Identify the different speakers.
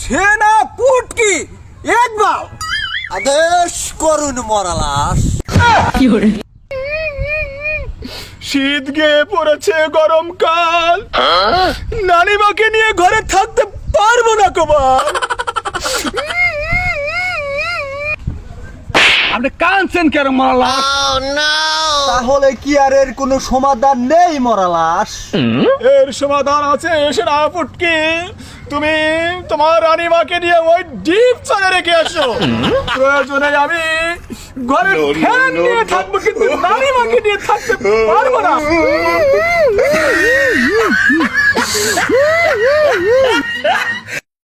Speaker 1: সেনা পুটকি একবার আদেশ করুন মরালাস।
Speaker 2: শীত গিয়ে পড়েছে, গরমকাল, নানিমাকে নিয়ে ঘরে থাকতে পারবো না কুমার। আপনি কাঁদছেন কেন মরালাস?
Speaker 1: তাহলে কি আর এর কোনো সমাধান নেই মরালাস?
Speaker 2: এর সমাধান আছে সেনা পুটকি। তুমি তোমার রানীমাকে নিয়ে ওই ডিপ চলে রেখে আসো। প্রয়োজনে আমি ঘরে ফ্যান নিয়ে থাকবো, কিন্তু রানীমাকে নিয়ে থাকতে পারবো না।